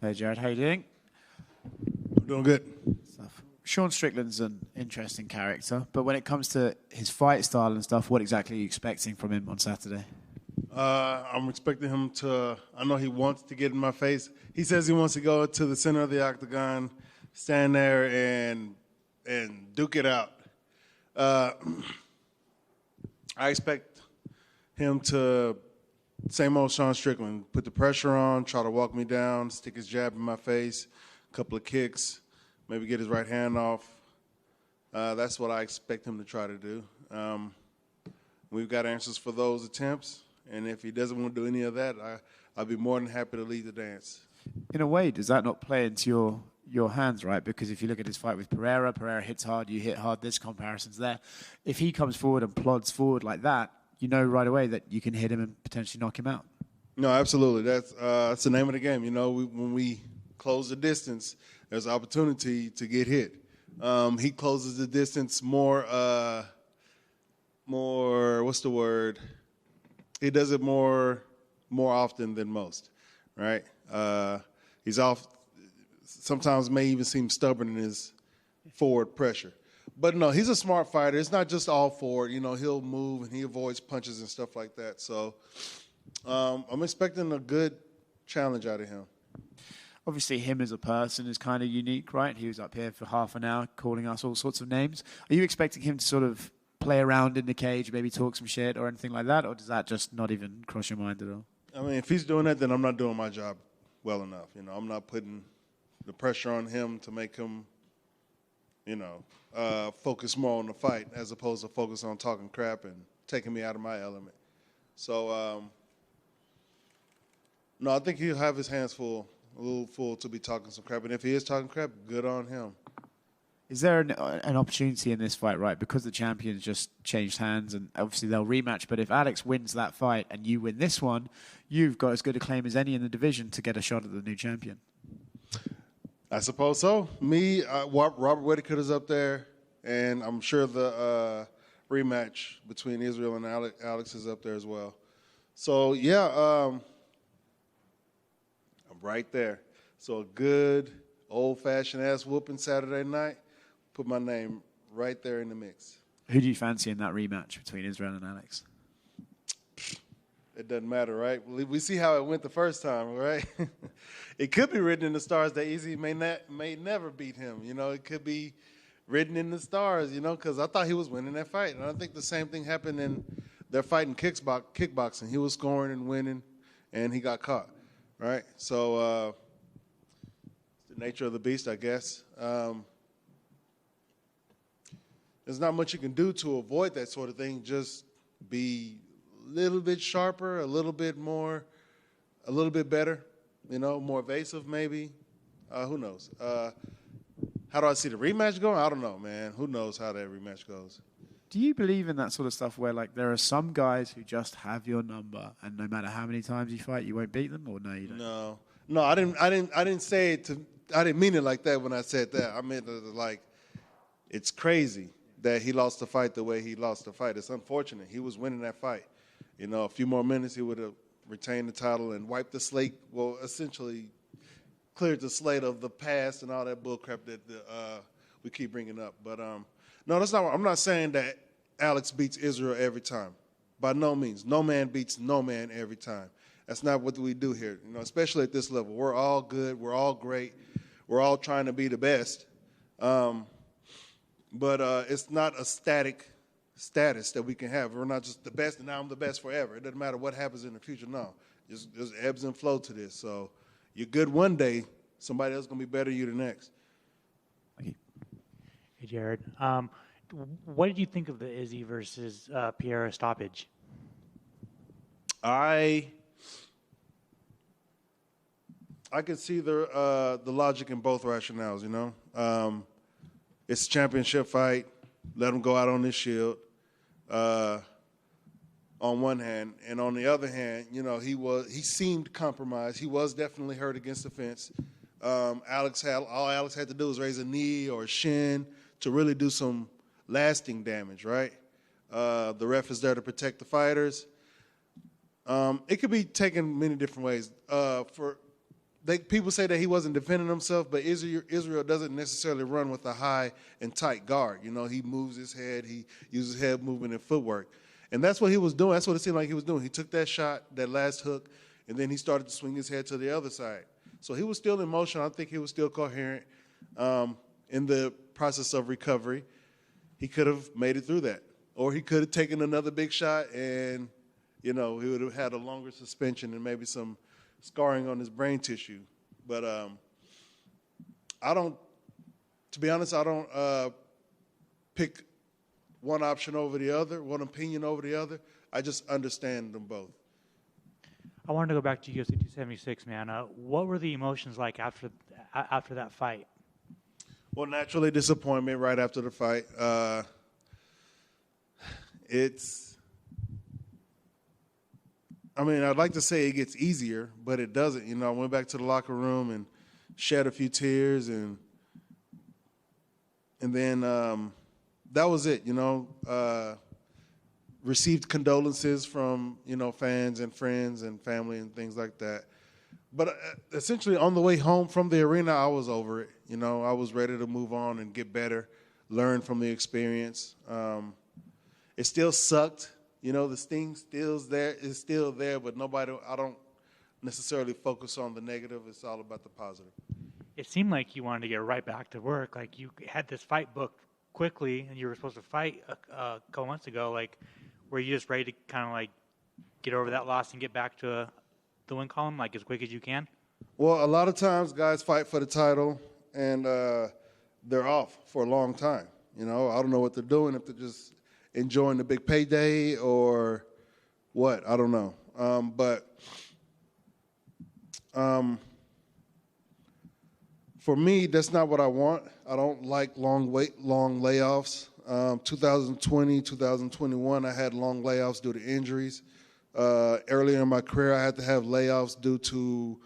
Hey Jared, how you doing? I'm doing good. Stuff. Sean Strickland's an interesting character, but when it comes to his fight style and stuff, what exactly are you expecting from him on Saturday? I'm expecting him to. I know he wants to get in my face. He says he wants to go to the center of the octagon, stand there and duke it out. Uh, I expect him to, same old Sean Strickland, put the pressure on, try to walk me down, stick his jab in my face, a couple of kicks, maybe get his right hand off. That's what I expect him to try to do. We've got answers for those attempts, and if he doesn't want to do any of that, I'll be more than happy to lead the dance. In a way, does that not play into your hands, right? Because if you look at his fight with Pereira hits hard, you hit hard, there's comparisons there. If he comes forward and plods forward like that, you know right away that you can hit him and potentially knock him out. No, absolutely. That's the name of the game. You know, when we close the distance, there's opportunity to get hit. He closes the distance more, what's the word? He does it more often than most, right? He's sometimes may even seem stubborn in his forward pressure. But no, he's a smart fighter. It's not just all forward. You know, he'll move and he avoids punches and stuff like that. So I'm expecting a good challenge out of him. Obviously, him as a person is kind of unique, right? He was up here for half an hour calling us all sorts of names. Are you expecting him to sort of play around in the cage, maybe talk some shit or anything like that? Or does that just not even cross your mind at all? I mean, if he's doing that, then I'm not doing my job well enough. You know, I'm not putting the pressure on him to make him, focus more on the fight as opposed to focus on talking crap and taking me out of my element. So, no, I think he'll have his hands full, a little full to be talking some crap. And if he is talking crap, good on him. Is there an opportunity in this fight, right? Because the champions just changed hands and obviously they'll rematch. But if Alex wins that fight and you win this one, you've got as good a claim as any in the division to get a shot at the new champion. I suppose so. Me, Robert Whittaker's up there, and I'm sure the rematch between Israel and Alex is up there as well. So, yeah, I'm right there. So a good old-fashioned ass whooping Saturday night, put my name right there in the mix. Who do you fancy in that rematch between Israel and Alex? It doesn't matter, right? We see how it went the first time, right? It could be written in the stars that Izzy may never beat him. You know, it could be written in the stars, because I thought he was winning that fight. And I think the same thing happened in their fight in kickboxing. He was scoring and winning, and he got caught, right? So it's the nature of the beast, I guess. There's not much you can do to avoid that sort of thing. Just be little bit sharper, a little bit better, more evasive maybe. Who knows? How do I see the rematch going? I don't know, man. Who knows how that rematch goes? Do you believe in that sort of stuff where, like, there are some guys who just have your number and no matter how many times you fight, you won't beat them, or no, you don't? No, I didn't say it I didn't mean it like that when I said that. I meant like, it's crazy that he lost the fight the way he lost the fight. It's unfortunate. He was winning that fight. A few more minutes, he would have retained the title and wiped the slate, essentially cleared the slate of the past and all that bullcrap that we keep bringing up. But, no, that's not. I'm not saying that Alex beats Israel every time. By no means. No man beats no man every time. That's not what we do here, especially at this level. We're all good. We're all great. We're all trying to be the best. But it's not a static status that we can have. We're not just the best and now I'm the best forever. It doesn't matter what happens in the future. No, there's ebbs and flow to this. So you're good one day, somebody else is going to be better than you the next. Thank you. Hey, Jared. What did you think of the Izzy versus Pereira stoppage? I could see the logic in both rationales, It's a championship fight. Let him go out on this shield. On one hand, and on the other hand, he seemed compromised. He was definitely hurt against the fence. All Alex had to do was raise a knee or a shin to really do some lasting damage, right? The ref is there to protect the fighters. It could be taken many different ways. people say that he wasn't defending himself, but Israel doesn't necessarily run with a high and tight guard. You know, he moves his head, he uses head movement and footwork. And that's what he was doing. That's what it seemed like he was doing. He took that shot, that last hook, and then he started to swing his head to the other side. So he was still in motion. I think he was still coherent in the process of recovery. He could have made it through that. Or he could have taken another big shot and, you know, he would have had a longer suspension and maybe some scarring on his brain tissue. But to be honest, I don't pick one option over the other, one opinion over the other. I just understand them both. I wanted to go back to UFC 276, man. What were the emotions like after that fight? Well, naturally, disappointment right after the fight. I'd like to say it gets easier, but it doesn't. You know, I went back to the locker room and shed a few tears, and then that was it, you know. Received condolences from, you know, fans and friends and family and things like that. But essentially on the way home from the arena, I was over it. You know, I was ready to move on and get better, learn from the experience. It still sucked. You know, the sting is still there, but I don't necessarily focus on the negative. It's all about the positive. It seemed like you wanted to get right back to work. Like you had this fight booked quickly, and you were supposed to fight a couple months ago. Like, were you just ready to kind of like get over that loss and get back to the win column like as quick as you can? Well, a lot of times guys fight for the title, and they're off for a long time. You know, I don't know what they're doing, if they're just enjoying the big payday or what. I don't know. For me, that's not what I want. I don't like long layoffs. 2020, 2021, I had long layoffs due to injuries. Earlier in my career, I had to have layoffs due to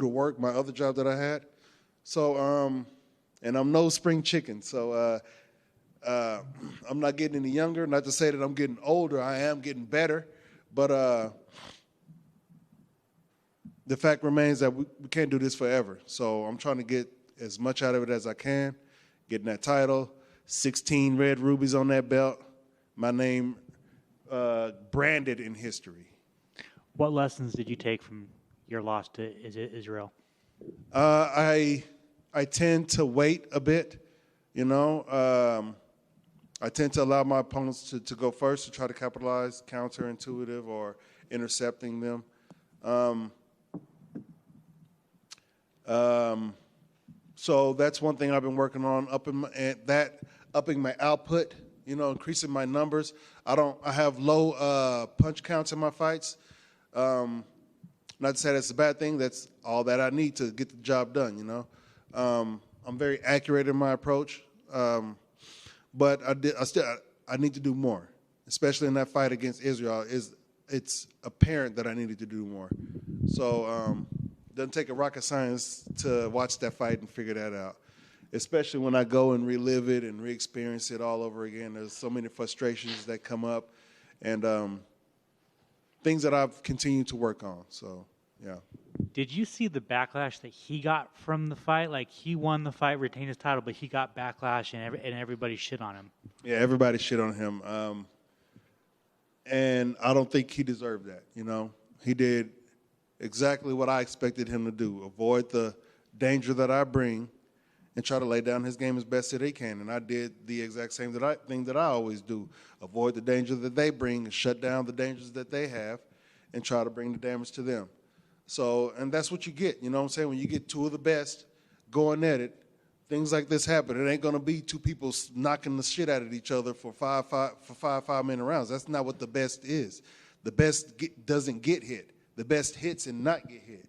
work, my other job that I had. So, and I'm no spring chicken. So I'm not getting any younger. Not to say that I'm getting older. I am getting better. But the fact remains that we can't do this forever. So I'm trying to get as much out of it as I can, getting that title, 16 red rubies on that belt, my name branded in history. What lessons did you take from your loss to Israel? I tend to wait a bit, you know. I tend to allow my opponents to go first to try to capitalize, counterintuitive or intercepting them. So that's one thing I've been working on, upping my output, you know, increasing my numbers. I have low punch counts in my fights. Not to say that's a bad thing. That's all that I need to get the job done, you know. I'm very accurate in my approach, but I need to do more, especially in that fight against Israel. It's apparent that I needed to do more. So it doesn't take a rocket science to watch that fight and figure that out, especially when I go and relive it and re-experience it all over again. There's so many frustrations that come up and things that I've continued to work on. So, yeah. Did you see the backlash that he got from the fight? Like, he won the fight, retained his title, but he got backlash and everybody shit on him. Yeah, everybody shit on him. And I don't think he deserved that, you know. He did exactly what I expected him to do, avoid the danger that I bring and try to lay down his game as best that he can. And I did the exact same thing that I always do, avoid the danger that they bring and shut down the dangers that they have and try to bring the damage to them. So, and that's what you get, you know what I'm saying? When you get two of the best going at it, things like this happen. It ain't going to be two people knocking the shit out of each other for five-minute rounds. That's not what the best is. The best doesn't get hit. The best hits and not get hit.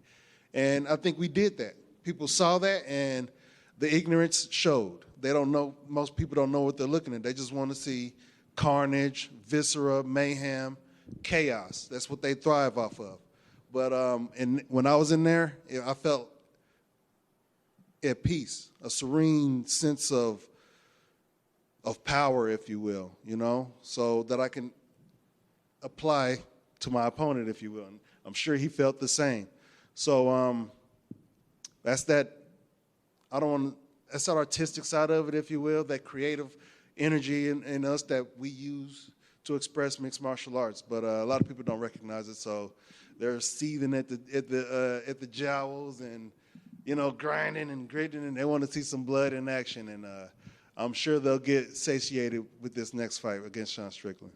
And I think we did that. People saw that, and the ignorance showed. They don't know. Most people don't know what they're looking at. They just want to see carnage, viscera, mayhem, chaos. That's what they thrive off of. But and when I was in there, I felt at peace, a serene sense of power, if you will, you know, so that I can apply to my opponent, if you will. And I'm sure he felt the same. So that's that. I don't want. That's that artistic side of it, if you will, that creative energy in us that we use to express mixed martial arts. But a lot of people don't recognize it, so they're seething at the jowls and grinding and gritting, and they want to see some blood in action. And I'm sure they'll get satiated with this next fight against Sean Strickland.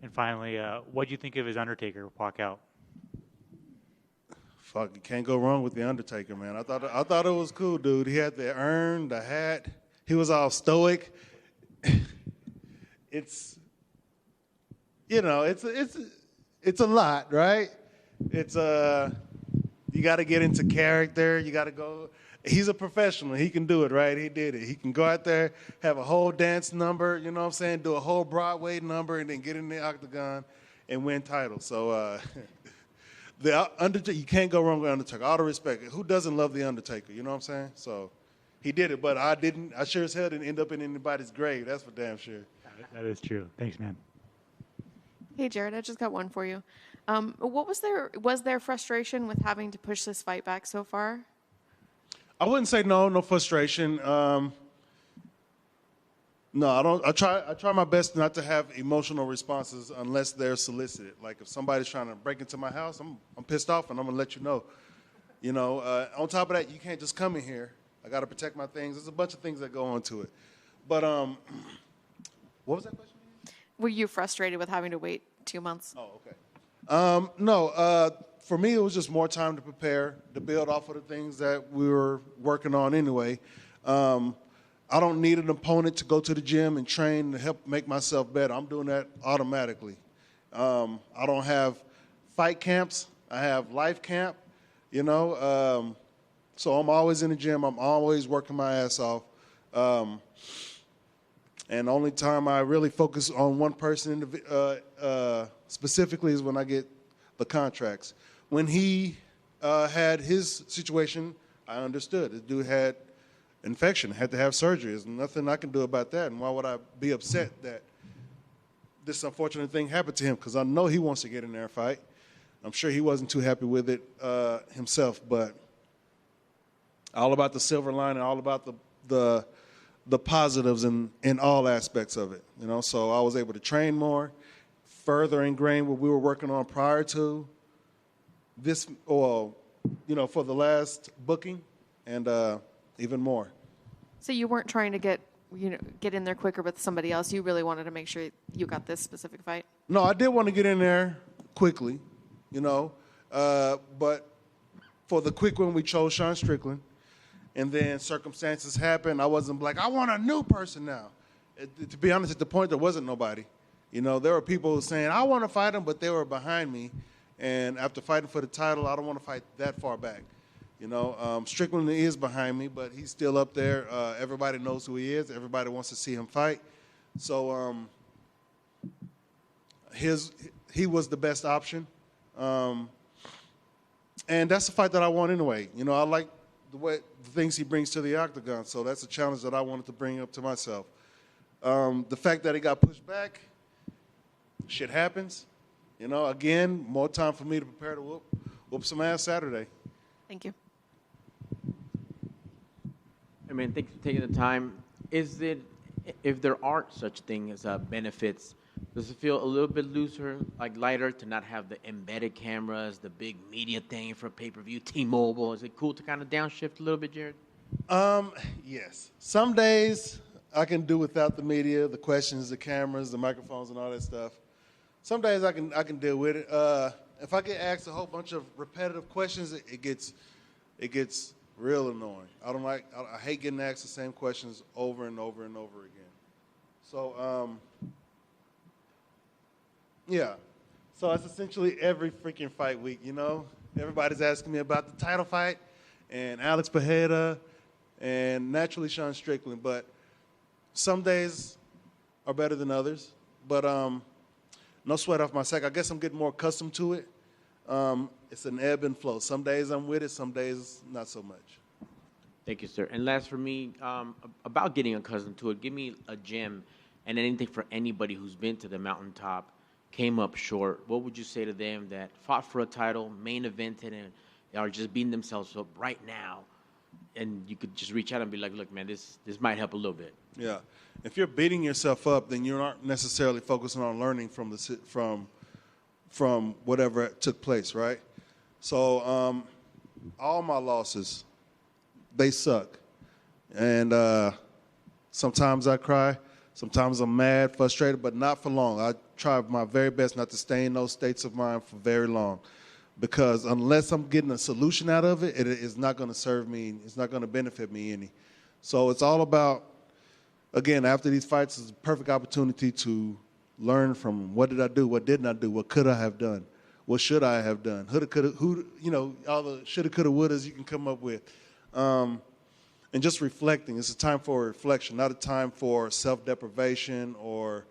And finally, what do you think of his Undertaker walkout? Fuck, you can't go wrong with the Undertaker, man. I thought it was cool, dude. He had the urn, the hat. He was all stoic. It's it's a lot, right? It's you got to get into character. You got to go. He's a professional. He can do it, right? He did it. He can go out there, have a whole dance number, you know what I'm saying, do a whole Broadway number, and then get in the octagon and win titles. So the Undertaker, you can't go wrong with Undertaker. All the respect. Who doesn't love the Undertaker? You know what I'm saying? So he did it, but I didn't. I sure as hell didn't end up in anybody's grave. That's for damn sure. That is true. Thanks, man. Hey, Jared, I just got one for you. What was there frustration with having to push this fight back so far? I wouldn't say no frustration. No, I don't. I try my best not to have emotional responses unless they're solicited. Like if somebody's trying to break into my house, I'm pissed off and I'm gonna let you know. On top of that, you can't just come in here. I got to protect my things. There's a bunch of things that go into it. But what was that question? Were you frustrated with having to wait 2 months? Oh, okay. No, for me, it was just more time to prepare, to build off of the things that we were working on anyway. I don't need an opponent to go to the gym and train to help make myself better. I'm doing that automatically. I don't have fight camps. I have life camp, so I'm always in the gym. I'm always working my ass off. And the only time I really focus on one person specifically is when I get the contracts. When he had his situation, I understood. The dude had infection, had to have surgery. There's nothing I can do about that. And why would I be upset that this unfortunate thing happened to him? Because I know he wants to get in there and fight. I'm sure he wasn't too happy with it himself, but all about the silver lining, all about the positives in all aspects of it. So I was able to train more, further ingrain what we were working on prior to this, or for the last booking, and even more. So you weren't trying to get in there quicker with somebody else. You really wanted to make sure you got this specific fight. No, I did want to get in there quickly, but for the quick one, we chose Sean Strickland. And then circumstances happened. I wasn't like, I want a new person now. To be honest, at the point, there wasn't nobody. There were people saying, I want to fight him, but they were behind me. And after fighting for the title, I don't want to fight that far back. Strickland is behind me, but he's still up there. Everybody knows who he is. Everybody wants to see him fight. So he was the best option. And that's the fight that I want anyway. I like the things he brings to the octagon. So that's a challenge that I wanted to bring up to myself. The fact that he got pushed back, shit happens. Again, more time for me to prepare to whoop some ass Saturday. Thank you. Thanks for taking the time. Is it, if there aren't such things as benefits, does it feel a little bit looser, like lighter, to not have the embedded cameras, the big media thing for pay-per-view, T-Mobile? Is it cool to kind of downshift a little bit, Jared? Yes. Some days I can do without the media, the questions, the cameras, the microphones, and all that stuff. Some days I can deal with it. If I get asked a whole bunch of repetitive questions, it gets real annoying. I hate getting asked the same questions over and over and over again. So, yeah. So it's essentially every freaking fight week, Everybody's asking me about the title fight and Alex Pereira and naturally Sean Strickland. But some days are better than others. But no sweat off my sack. I guess I'm getting more accustomed to it. It's an ebb and flow. Some days I'm with it, some days not so much. Thank you, sir. And last for me, about getting accustomed to it, give me a gym and anything for anybody who's been to the mountaintop came up short, what would you say to them that fought for a title, main evented, and are just beating themselves up right now? And you could just reach out and be like, look, man, this might help a little bit. Yeah. If you're beating yourself up, then you aren't necessarily focusing on learning from whatever took place, right? So all my losses, they suck. And sometimes I cry. Sometimes I'm mad, frustrated, but not for long. I try my very best not to stay in those states of mind for very long. Because unless I'm getting a solution out of it, it is not going to serve me. It's not going to benefit me any. So it's all about, again, after these fights, it's a perfect opportunity to learn from what did I do, what didn't I do, what could I have done, what should I have done, who, all the shoulda, coulda, wouldas you can come up with. And just reflecting. It's a time for reflection, not a time for self-deprivation or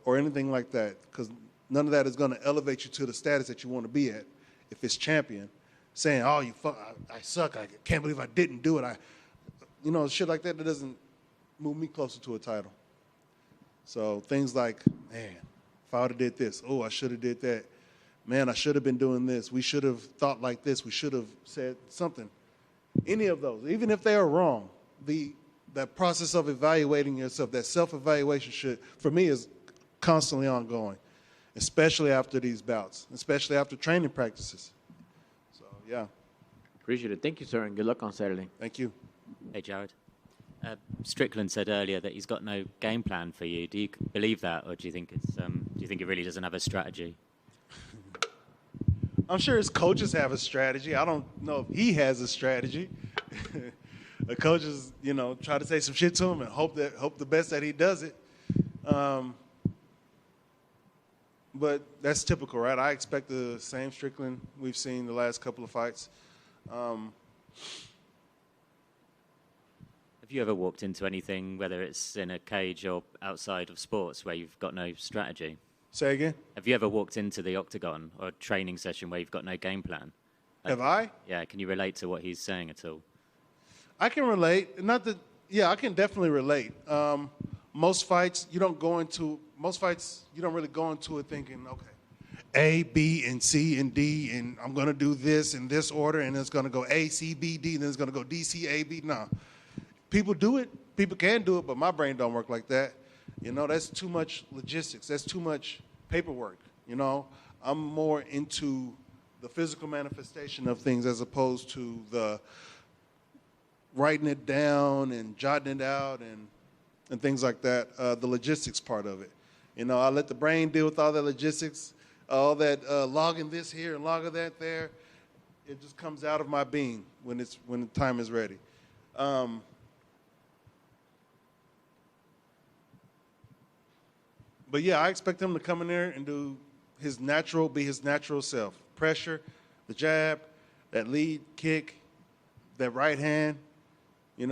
anything like that. Because none of that is going to elevate you to the status that you want to be at. If it's champion, saying, "Oh, I suck. I can't believe I didn't do it." Shit like that doesn't move me closer to a title. So things like, man, if I would have did this, I should have did that. Man, I should have been doing this. We should have thought like this. We should have said something. Any of those, even if they are wrong, that process of evaluating yourself, that self-evaluation for me, is constantly ongoing, especially after these bouts, especially after training practices. So, yeah. Appreciate it. Thank you, sir, and good luck on Saturday. Thank you. Hey, Jared. Strickland said earlier that he's got no game plan for you. Do you believe that, or do you think he really doesn't have a strategy? I'm sure his coaches have a strategy. I don't know if he has a strategy. The coaches, try to say some shit to him and hope the best that he does it. But that's typical, right? I expect the same Strickland we've seen the last couple of fights. Have you ever walked into anything, whether it's in a cage or outside of sports, where you've got no strategy? Say again? Have you ever walked into the octagon or a training session where you've got no game plan? Have I? Yeah, can you relate to what he's saying at all? I can relate. I can definitely relate. Most fights, you don't really go into it thinking, okay, A, B, and C, and D, and I'm going to do this in this order, and it's going to go A, C, B, D, and then it's going to go D, C, A, B. No. People do it. People can do it, but my brain don't work like that. That's too much logistics. That's too much paperwork. I'm more into the physical manifestation of things as opposed to the writing it down and jotting it out and things like that, the logistics part of it. I let the brain deal with all that logistics, all that logging this here and logging that there. It just comes out of my being when the time is ready. But yeah, I expect him to come in there and be his natural self. Pressure, the jab, that lead kick, that right hand. I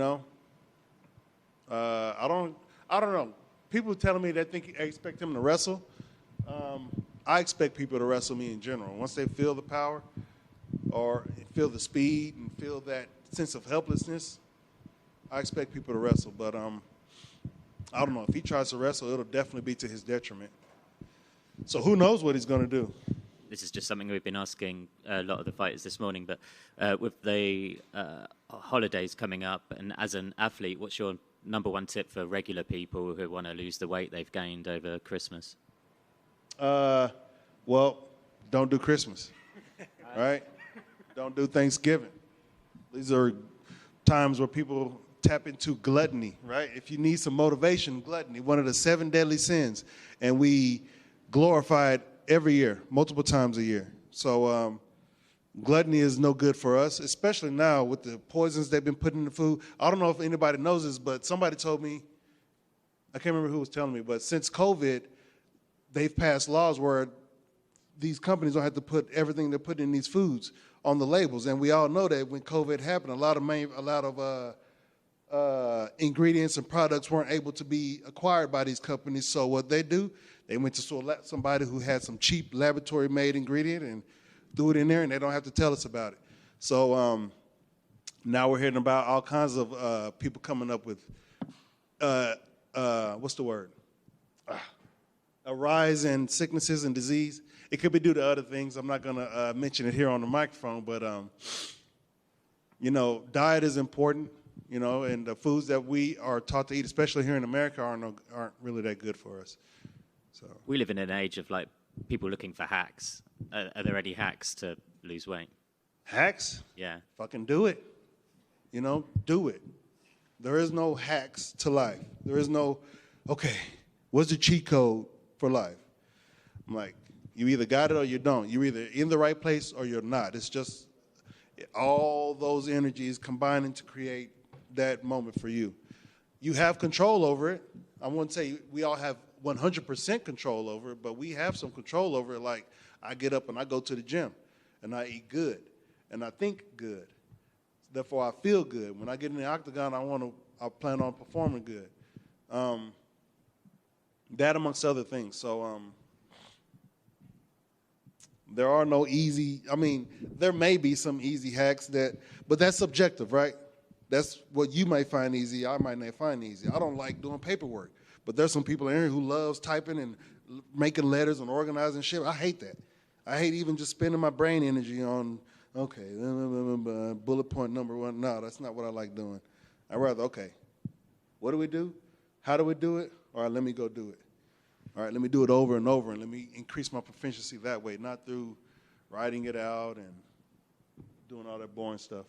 don't know. People telling me they expect him to wrestle. I expect people to wrestle me in general. Once they feel the power or feel the speed and feel that sense of helplessness, I expect people to wrestle. But I don't know. If he tries to wrestle, it'll definitely be to his detriment. So who knows what he's going to do? This is just something we've been asking a lot of the fighters this morning, but with the holidays coming up, and as an athlete, what's your number one tip for regular people who want to lose the weight they've gained over Christmas? Well, don't do Christmas, right? Don't do Thanksgiving. These are times where people tap into gluttony, right? If you need some motivation, gluttony, one of the 7 deadly sins, and we glorify it every year, multiple times a year. So gluttony is no good for us, especially now with the poisons they've been putting in the food. I don't know if anybody knows this, but somebody told me, I can't remember who was telling me, but since COVID, they've passed laws where these companies don't have to put everything they're putting in these foods on the labels. And we all know that when COVID happened, a lot of ingredients and products weren't able to be acquired by these companies. So what they do, they went to somebody who had some cheap laboratory-made ingredient and threw it in there, and they don't have to tell us about it. So now we're hearing about all kinds of people coming up with, what's the word? a rise in sicknesses and disease. It could be due to other things. I'm not going to mention it here on the microphone, but, diet is important, and the foods that we are taught to eat, especially here in America, aren't really that good for us. So we live in an age of like people looking for hacks. Are there any hacks to lose weight? Hacks? Yeah. Fucking do it. Do it. There is no hacks to life. There is no, okay, what's the cheat code for life? I'm like, you either got it or you don't. You're either in the right place or you're not. It's just all those energies combining to create that moment for you. You have control over it. I wouldn't say we all have 100% control over it, but we have some control over it. Like, I get up and I go to the gym and I eat good and I think good. Therefore, I feel good. When I get in the octagon, I plan on performing good. That amongst other things. So there are no easy, there may be some easy hacks but that's subjective, right? That's what you might find easy, I might not find easy. I don't like doing paperwork, but there's some people in here who loves typing and making letters and organizing shit. I hate that. I hate even just spending my brain energy on, okay, bullet point number 1. No, that's not what I like doing. I'd rather, okay, what do we do? How do we do it? All right, let me go do it. All right, let me do it over and over, and let me increase my proficiency that way, not through writing it out and doing all that boring stuff.